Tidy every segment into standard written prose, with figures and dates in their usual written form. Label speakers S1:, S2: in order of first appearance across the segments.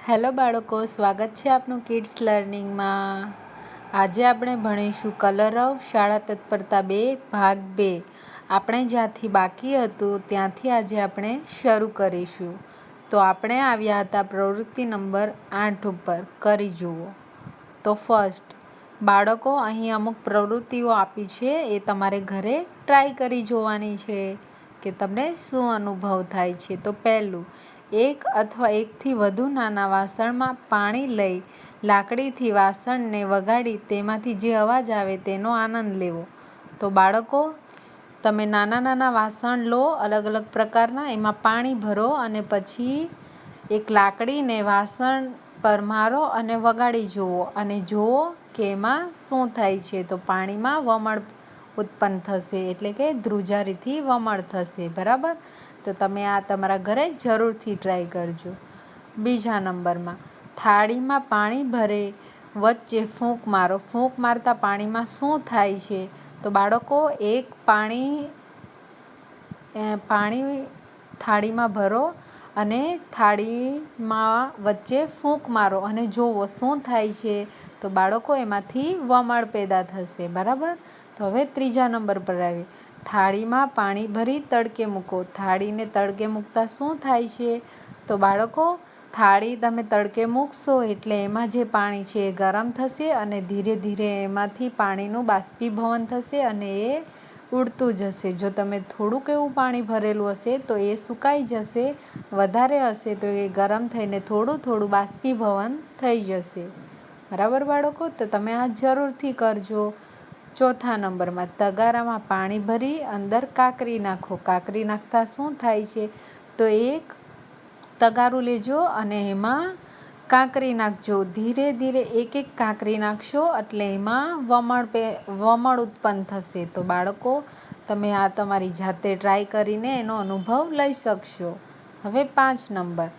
S1: Hello બાળકો, સ્વાગત છે આપનું કિડ્સ લર્નિંગમાં। આજે આપણે ભણીશું કલરવ શાળા તત્પરતા 2 ભાગ 2। આપણે જ્યાંથી બાકી હતું ત્યાંથી આજે આપણે શરૂ કરીશું। તો આપણે આવ્યા હતા પ્રવૃત્તિ નંબર 8 ઉપર। કરી જુઓ। તો ફર્સ્ટ બાળકો, અહીં અમુક પ્રવૃત્તિઓ આપી છે, એ તમારે ઘરે ટ્રાય કરી જોવાની છે કે તમને શું અનુભવ થાય છે। તો પહેલું, એક અથવા એકથી વધુ નાના વાસણમાં પાણી લઈ લાકડીથી વાસણને વગાડી તેમાંથી જે અવાજ આવે તેનો આનંદ લેવો। તો બાળકો, તમે નાના વાસણ લો, અલગ અલગ પ્રકારના, એમાં પાણી ભરો અને પછી એક લાકડીને વાસણ પર મારો અને વગાડી જુઓ અને જુઓ કે એમાં શું થાય છે। તો પાણીમાં વમળ ઉત્પન્ન થશે, એટલે કે ધ્રુજારીથી વમળ થશે, બરાબર। તો તમે આ તમારા ઘરે જરૂરથી ટ્રાય કરજો। બીજા નંબરમાં, થાળીમાં પાણી ભરે વચ્ચે ફૂંક મારો। ફૂંક મારતા પાણીમાં શું થાય છે? તો બાળકો, એક પાણી થાળીમાં ભરો અને થાળીમાં વચ્ચે ફૂંક મારો અને જોવો શું થાય છે। તો બાળકો, એમાંથી વમળ પેદા થશે, બરાબર। તો હવે ત્રીજા નંબર પર આવીએ। થાળીમાં પાણી ભરી તડકે મૂકો। થાળીને તડકે મૂકતા શું થાય છે? તો બાળકો, થાળી તમે તડકે મૂકશો એટલે એમાં જે પાણી છે એ ગરમ થશે અને ધીરે ધીરે એમાંથી પાણીનું બાષ્પીભવન થશે અને એ ઉડતું જશે। જો તમે થોડુંક એવું પાણી ભરેલું હશે તો એ સુકાઈ જશે, વધારે હશે તો એ ગરમ થઈને થોડું થોડું બાષ્પીભવન થઈ જશે, બરાબર બાળકો। તો તમે આ જરૂરથી કરજો। ચોથા નંબરમાં, તગારામાં પાણી ભરી અંદર કાંકરી નાખો। કાંકરી નાખતા શું થાય છે? તો એક તગારું લેજો અને એમાં કાંકરી નાખજો। ધીરે ધીરે એક એક કાંકરી નાખશો એટલે એમાં વમળ ઉત્પન્ન થશે। તો બાળકો, તમે આ તમારી જાતે ટ્રાય કરીને એનો અનુભવ લઈ શકશો। હવે 5 નંબર,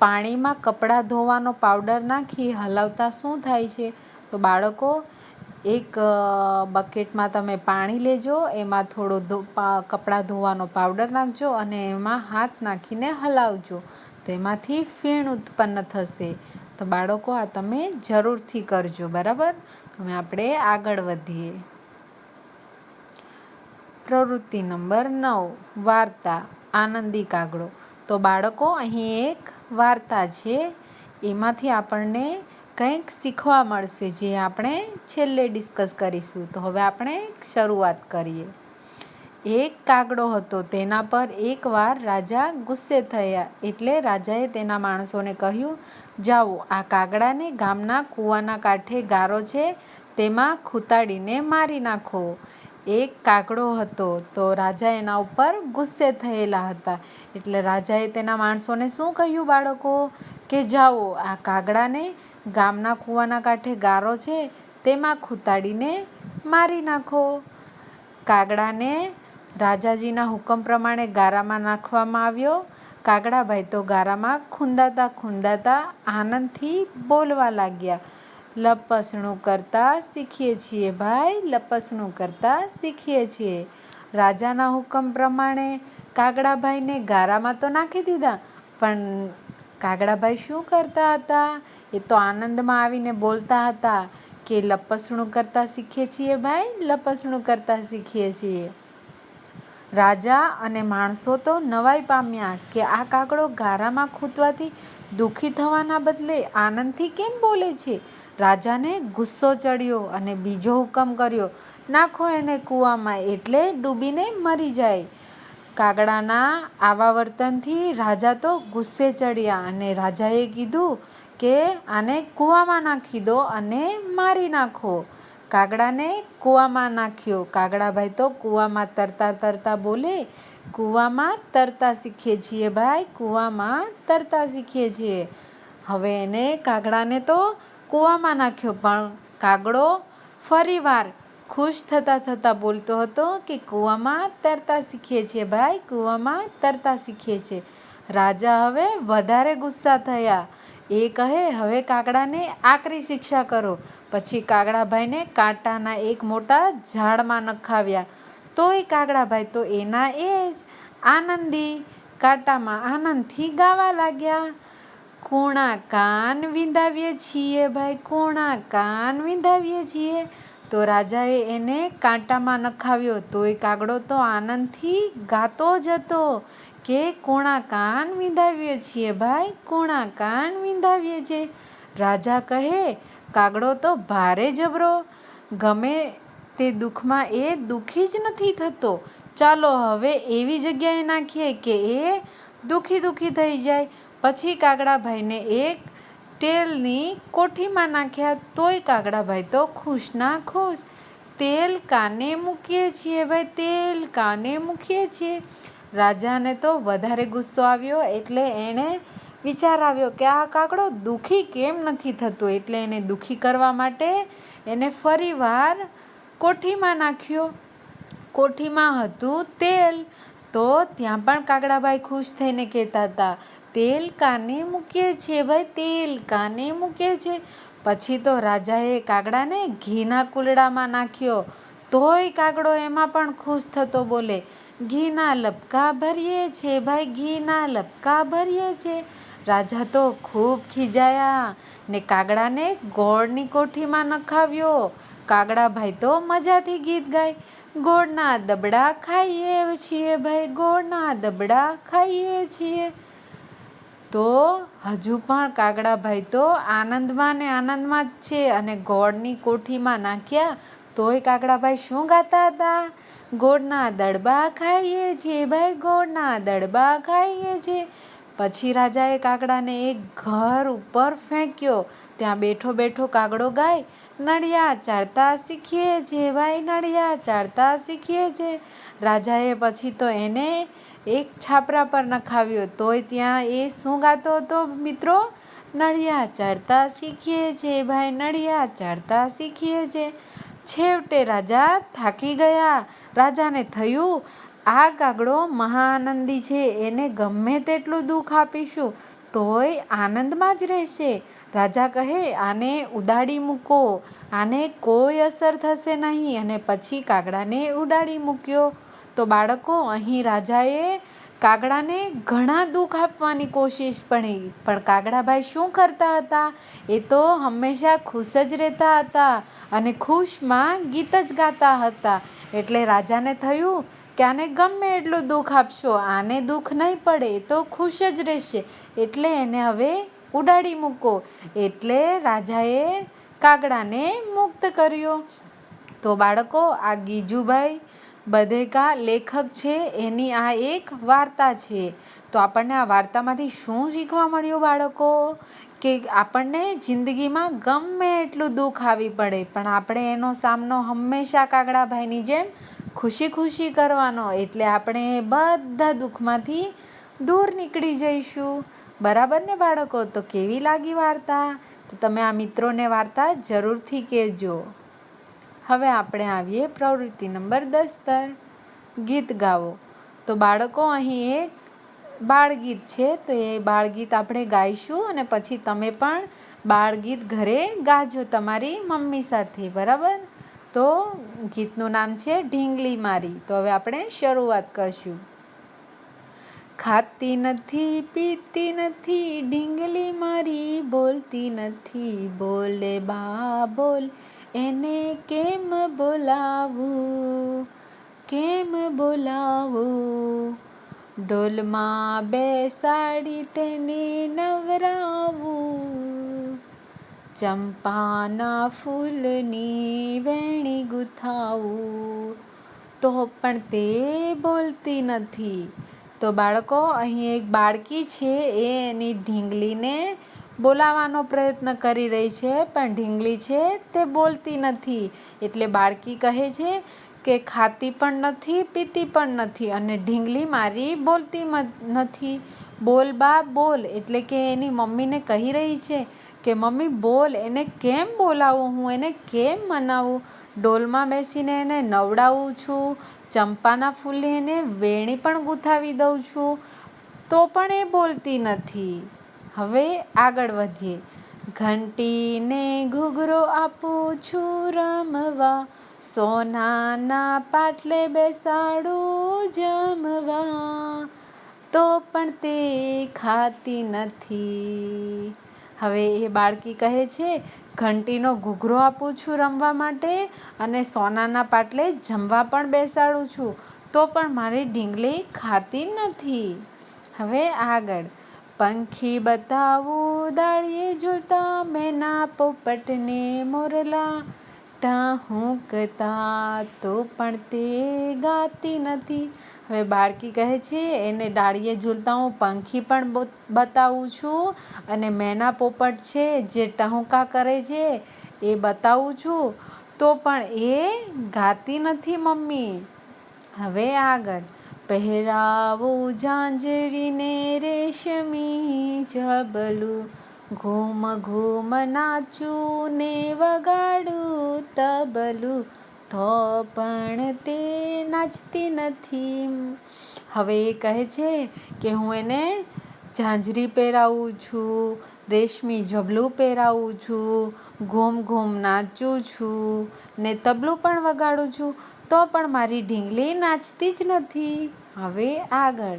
S1: પાણીમાં કપડાં ધોવાનો પાવડર નાખી હલાવતા શું થાય છે? તો બાળકો, એક બકેટમાં તમે પાણી લેજો, એમાં થોડો કપડાં ધોવાનો પાવડર નાખજો અને એમાં હાથ નાખીને હલાવજો, તો એમાંથી ફીણ ઉત્પન્ન થશે। તો બાળકો, આ તમે જરૂરથી કરજો, બરાબર। હવે આપણે આગળ વધીએ। પ્રવૃત્તિ નંબર 9, વાર્તા આનંદી કાગડો। તો બાળકો, અહીં એક વાર્તા છે, એમાંથી આપણને કંઈક શીખવા મળશે, જે આપણે છેલ્લે ડિસ્કસ કરીશું। તો હવે આપણે શરૂઆત કરીએ। એક કાગડો હતો, તેના પર એકવાર રાજા ગુસ્સે થયા, એટલે રાજાએ તેના માણસોને કહ્યું, જાઓ, આ કાગડાને ગામના કૂવાના કાંઠે ગારો છે તેમાં ખૂંતાડીને મારી નાખો। એક કાગડો હતો, તો રાજા એના ઉપર ગુસ્સે થયેલા હતા, એટલે રાજાએ તેના માણસોને શું કહ્યું બાળકો? કે જાઓ, આ કાગડાને ગામના કૂવાના કાંઠે ગારો છે તેમાં ખૂંતાડીને મારી નાખો। કાગડાને રાજાજીના હુકમ પ્રમાણે ગારામાં નાખવામાં આવ્યો। કાગડાભાઈ તો ગારામાં ખૂંદાતા આનંદથી બોલવા લાગ્યા, લપસણું કરતા શીખીએ છીએ ભાઈ, લપસણું કરતા શીખીએ છીએ। રાજાના હુકમ પ્રમાણે કાગડાભાઈને ગારામાં તો નાખી દીધા, પણ કાગડાભાઈ શું કરતા હતા? એ તો આનંદમાં આવીને બોલતા હતા કે લપસણું કરતા શીખીએ છીએ ભાઈ, લપસણું કરતા શીખીએ છીએ। રાજા અને માણસો તો નવાઈ પામ્યા કે આ કાગડો ગારામાં ખૂંદવાથી દુઃખી થવાના બદલે આનંદથી કેમ બોલે છે? રાજાને ગુસ્સો ચડ્યો અને બીજો હુકમ કર્યો, નાખો એને કૂવામાં, એટલે ડૂબીને મરી જાય। કાગડાના આવા વર્તનથી રાજા તો ગુસ્સે ચડ્યા અને રાજાએ કીધું કે આને કૂવામાં નાખી દો અને મારી નાખો। કાગડાને કૂવામાં નાખ્યો। કાગડાભાઈ તો કૂવામાં તરતા બોલે, કૂવામાં તરતા શીખીએ છીએ ભાઈ, કૂવામાં તરતા શીખીએ છીએ। હવે એને કાગડાને તો કૂવામાં નાખ્યો, પણ કાગડો ફરીવાર ખુશ થતા બોલતો હતો કે કૂવામાં તરતા શીખીએ છીએ ભાઈ, કૂવામાં તરતા શીખીએ છીએ। રાજા હવે વધારે ગુસ્સા થયા, એ કહે, હવે કાગડાને આકરી શિક્ષા કરો। પછી કાગડાભાઈને કાંટાના એક મોટા ઝાડમાં નખાવ્યા, તોય કાગડાભાઈ તો એના એ જ આનંદી કાંટામાં આનંદથી ગાવા લાગ્યા, કોણા કાન વિંધાવીએ છીએ ભાઈ, કોણા કાન વિંધાવીએ છીએ. તો રાજાએ એને કાંટામાં નખાવ્યો. તોય કાગડો તો આનંદથી ગાતો જ હતો કે કોણા કાન વિંધાવીએ છીએ ભાઈ, કોણા કાન વિંધાવીએ છીએ. રાજા કહે, કાગડો તો ભારે જબરો, ગમે તે દુઃખમાં એ દુઃખી જ નથી થતો. ચાલો હવે એવી જગ્યાએ નાખીએ કે એ દુઃખી થઈ જાય. પછી કાગડાભાઈને એક તેલની કોઠીમાં નાખ્યા. તોય કાગડાભાઈ તો ખુશના ખુશ. તેલ કાને મૂકીએ છીએ ભાઈ, તેલ કાને મૂકીએ છીએ. રાજાને તો વધારે ગુસ્સો આવ્યો, એટલે એણે વિચાર આવ્યો કે આ કાગડો દુઃખી કેમ નથી થતો. એટલે એને દુઃખી કરવા માટે એને ફરીવાર કોઠીમાં નાખ્યો. કોઠીમાં હતું તેલ. તો ત્યાં પણ કાગડાભાઈ ખુશ થઈને કહેતા હતા, તેલ કાને મૂકીએ છીએ ભાઈ, તેલ કાને મૂકીએ છીએ. પછી તો રાજાએ કાગડાને ઘીના કુલડામાં નાખ્યો. તોય કાગડો એમાં પણ ખુશ થતો બોલે, ઘીના લપકા ભરીએ છે ભાઈ, ઘીના લપકા ભરીએ છે. રાજા તો ખૂબ ખીજાયા ને કાગડાને ગોળની કોઠીમાં નખાવ્યો. કાગડાભાઈ તો મજાથી ગીત ગાય, ગોળના દબડા ખાઈએ છીએ ભાઈ, ગોળના દબડા ખાઈએ છીએ. તો હજુ પણ કાગડાભાઈ તો આનંદમાં ને આનંદમાં જ છે. અને ગોળની કોઠીમાં નાખ્યા. તોય કાગડાભાઈ શું ગાતા હતા? ગોળના દડબા ખાઈએ છીએ ભાઈ, ગોળના દડબા ખાઈએ છીએ. પછી રાજાએ કાગડાને એક ઘર ઉપર ફેંક્યો. ત્યાં બેઠો બેઠો કાગડો ગાય, નળિયા ચાળતા શીખીએ છીએ ભાઈ, નળિયા ચાળતા શીખીએ છીએ. રાજાએ પછી તો એને એક છાપરા પર નખાવ્યો. તોય ત્યાં એ શું ગાતો હતો મિત્રો? નળિયા ચાળતા શીખીએ છીએ ભાઈ, નળિયા ચાળતા શીખીએ છીએ. છેવટે રાજા થાકી ગયા. રાજાને થયું, આ કાગડો મહાઆનંદી છે, એને ગમે તેટલું દુઃખ આપીશું તોય આનંદમાં જ રહેશે. રાજા કહે, આને ઉડાડી મૂકો, આને કોઈ અસર થશે નહીં. અને પછી કાગડાને ઉડાડી મૂક્યો. તો બાળકો, અહીં રાજાએ કાગડાને ઘણા દુઃખ આપવાની કોશિશ કરી, પણ કાગડાભાઈ શું કરતા હતા? એ તો હંમેશા ખુશ જ રહેતા હતા અને ખુશમાં ગીત જ ગાતા હતા. એટલે રાજાને થયું કે આને ગમે એટલું દુઃખ આપશો, આને દુઃખ નહીં પડે, એ તો ખુશ જ રહેશે. એટલે એને હવે ઉડાડી મૂકો. એટલે રાજાએ કાગડાને મુક્ત કર્યો. તો બાળકો, આ ગીજુભાઈ બધેકા લેખક છે, એની આ એક વાર્તા છે. તો આપણને આ વાર્તામાંથી શું શીખવા મળ્યું બાળકો? કે આપણને જિંદગીમાં ગમે એટલું દુઃખ આવી પડે, પણ આપણે એનો સામનો હંમેશા કાગડાભાઈની જેમ ખુશી કરવાનો. એટલે આપણે બધા દુઃખમાંથી દૂર નીકળી જઈશું. બરાબર ને બાળકો? તો કેવી લાગી વાર્તા? તો તમે આ મિત્રોને વાર્તા જરૂરથી કહેજો. હવે આપણે આવીએ પ્રવૃત્તિ નંબર 10 પર, ગીત ગાવો. તો બાળકો, અહીં એક બાળગીત છે. તો એ બાળગીત આપણે ગાઈશું અને પછી તમે પણ બાળગીત ઘરે ગાજો તમારી મમ્મી સાથે. બરાબર? તો ગીતનું નામ છે ઢીંગલી મારી. તો હવે આપણે શરૂઆત કરશું. ખાતી નથી, પીતી નથી, ઢીંગલી મારી બોલતી નથી. બોલે બા બોલ, એને કેમ બોલાવું, કેમ બોલાવું? ઢોલમાં બેસાડી તેને નવરાવું. ચંપાના ફૂલની વેણી ગૂંથાવું. તો પણ તે બોલતી નથી. તો બાળકો, અહીં એક બાળકી છે, એ એની ઢીંગલીને બોલાવવાનો પ્રયત્ન કરી રહી છે, પણ ઢીંગલી છે તે બોલતી નથી. એટલે બાળકી કહે છે કે ખાતી પણ નથી, પીતી પણ નથી, અને ઢીંગલી મારી બોલતી નથી. બોલ બા બોલ. એટલે કે એની મમ્મીને કહી રહી છે કે મમ્મી બોલ, એને કેમ બોલાવું, હું એને કેમ મનાવું? ડોલમાં બેસીને એને નવડાવું છું, ચંપાના ફૂલની એને વેણી પણ ગૂંથાવી દઉં છું, તો પણ એ બોલતી નથી. હવે આગળ વધીએ. ઘંટીને ઘૂઘરો આપું છું રમવા, સોનાના પાટલે બેસાડું જમવા. તો પણ તે ખાતી નથી. હવે એ બાળકી કહે છે, ઘંટીનો ઘૂઘરો આપું છું રમવા માટે અને સોનાના પાટલે જમવા પણ બેસાડું છું, તો પણ મારી ઢીંગલી ખાતી નથી. હવે આગળ, પંખી બતાવું દાળીએ ઝૂલતા, મેના પોપટને મોરલા ટહુકતા, તો પણ તે ગાતી નથી. હવે બાળકી કહે છે, એને ડાળીએ ઝૂલતા હું પંખી પણ બતાવું છું અને મેના પોપટ છે જે ટહુકા કરે છે એ બતાવું છું, તો પણ એ ગાતી નથી મમ્મી. હવે આગળ, પહેરાવું ઝાંઝરીને રેશમી ઝબલું, ઘૂમ ઘૂમ નાચું ને વગાડું તબલું, તો પણ તે નાચતી નથી. હવે એ કહે છે કે હું એને ઝાંઝરી પહેરાવું છું, રેશમી ઝબલું પહેરાવું છું, ઘૂમ ઘૂમ નાચું છું ને તબલું પણ વગાડું છું, તો પણ મારી ઢીંગલી નાચતી જ નથી. હવે આગળ,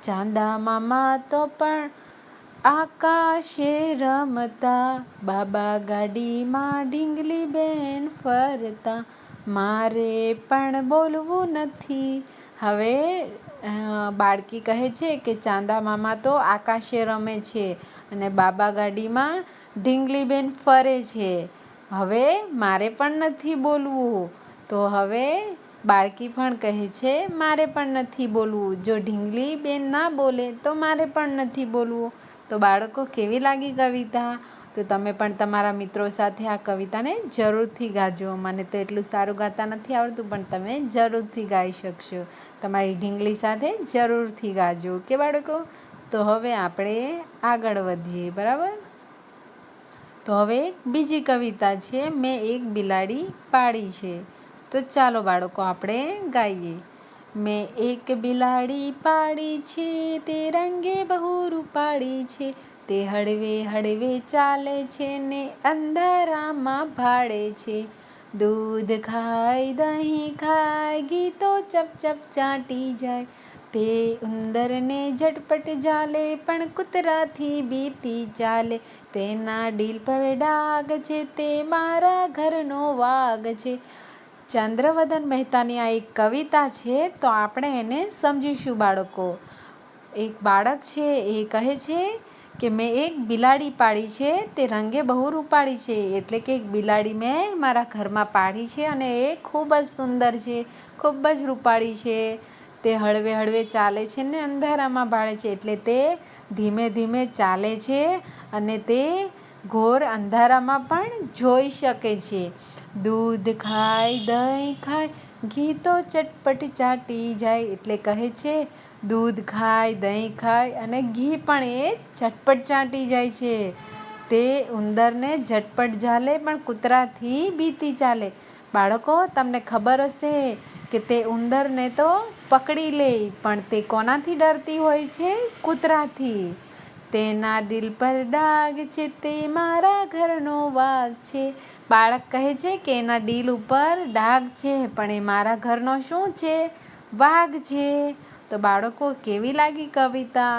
S1: ચાંદા મામા તો પણ આકાશે રમતા, બાબા ગાડીમાં ઢીંગલી બેન ફરતા, મારે પણ બોલવું નથી. હવે બાળકી કહે છે કે ચાંદા મામા તો આકાશે રમે છે અને બાબા ગાડીમાં ઢીંગલી બેન ફરે છે, હવે મારે પણ નથી બોલવું. તો હવે બાળકી પણ કહે છે, મારે પણ નથી બોલવું. જો ઢીંગલી બેન ના બોલે તો મારે પણ નથી બોલવું. તો બાળકો, કેવી લાગી કવિતા? તો તમે પણ તમારા મિત્રો સાથે આ કવિતાને જરૂરથી ગાજો. મને તો એટલું સારું ગાતા નથી આવડતું, પણ તમે જરૂરથી ગાઈ શકશો. તમારી ઢીંગલી સાથે જરૂરથી ગાજો. ઓકે બાળકો? તો હવે આપણે આગળ વધીએ, બરાબર? તો હવે બીજી કવિતા છે, મેં એક બિલાડી પાળી છે. તો ચાલો બાળકો આપણે ગાઈએ. મેં એક બિલાડી પાળી છે, તે રંગે બહુ રૂપાળી છે, તે હળવે હળવે ચાલે છે ને અંધારામાં ભાળે છે. દૂધ ખાય, દહીં ખાય, ઘી તો ચપ ચપ ચાટી જાય, તે ઉંદરને ઝટપટ ઝાલે, પણ કૂતરાથી બીતી ચાલે, તેના ડીલ પર ડાઘ છે, તે મારા ઘરનો વાઘ છે. ચંદ્રવદન મહેતાની આ એક કવિતા છે, તો આપણે એને સમજીશું બાળકો. એક બાળક છે એ કહે છે કે મેં એક બિલાડી પાળી છે, તે રંગે બહુ રૂપાળી છે. એટલે કે એક બિલાડી મેં મારા ઘરમાં પાળી છે અને એ ખૂબ જ સુંદર છે, ખૂબ જ રૂપાળી છે. તે હળવે હળવે ચાલે છે ને અંધારામાં ભાળે છે. એટલે તે ધીમે ધીમે ચાલે છે અને તે ઘોર અંધારામાં પણ જોઈ શકે છે. દૂધ ખાય, દહીં ખાય, ઘી તો ચટપટ ચાટી જાય. એટલે કહે છે, દૂધ ખાય, દહીં ખાય અને ઘી પણ એ ઝટપટ ચાટી જાય છે. તે ઉંદરને ઝટપટ ઝાલે, પણ કૂતરાથી બીતી ચાલે. બાળકો, તમને ખબર હશે કે તે ઉંદરને તો પકડી લે, પણ તે કોનાથી ડરતી હોય છે? કૂતરાથી. તેના દિલ પર ડાઘ છે, તે મારા ઘરનો વાઘ છે. બાળક કહે છે કે એના દિલ ઉપર ડાઘ છે, પણ એ મારા ઘરનો શું છે? વાઘ છે. તો બાળકો, કેવી લાગી કવિતા?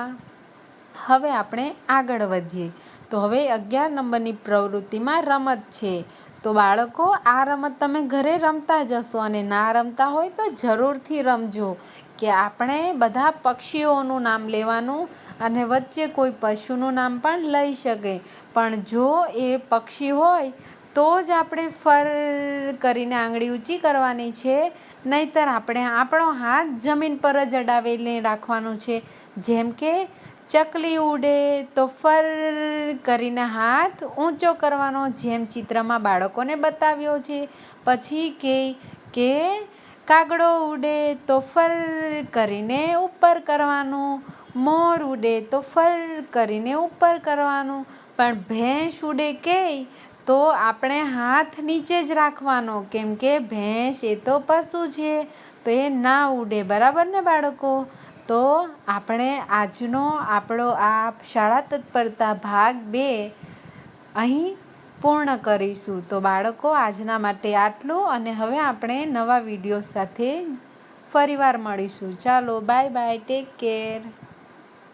S1: હવે આપણે આગળ વધીએ. તો હવે 11 નંબરની પ્રવૃત્તિમાં રમત છે. તો બાળકો, આ રમત તમે ઘરે રમતા જ હશો અને ના રમતા હોય તો જરૂરથી રમજો. કે આપણે બધા પક્ષીઓનું નામ લેવાનું અને વચ્ચે કોઈ પશુનું નામ પણ લઈ શકે. પણ જો એ પક્ષી હોય તો જ આપણે ફર કરીને આંગળી ઊંચી કરવાની છે, નહીંતર આપણે આપણો હાથ જમીન પર જ અડાવીને રાખવાનું છે. જેમ કે ચકલી ઉડે તો ફર કરીને હાથ ઊંચો કરવાનો, જેમ ચિત્રમાં બાળકોને બતાવ્યો છે. પછી કે કાગડો ઉડે તો ફર કરીને ઉપર કરવાનું, મોર ઉડે તો ફર કરીને ઉપર કરવાનું, પણ ભેંસ ઉડે તો આપણે હાથ નીચે જ રાખવાનો, કેમ કે ભેંસ એ તો પશુ છે, તો એ ના ઉડે. બરાબર ને બાળકો? તો આપણે આજનો આપણો આ શાળા તત્પરતા ભાગ 2 અહીં પૂર્ણ કરીશું. તો બાળકો, આજના માટે આટલું, અને હવે આપણે નવા વિડીયો સાથે ફરીવાર મળીશું. ચાલો, બાય બાય, ટેક કેર.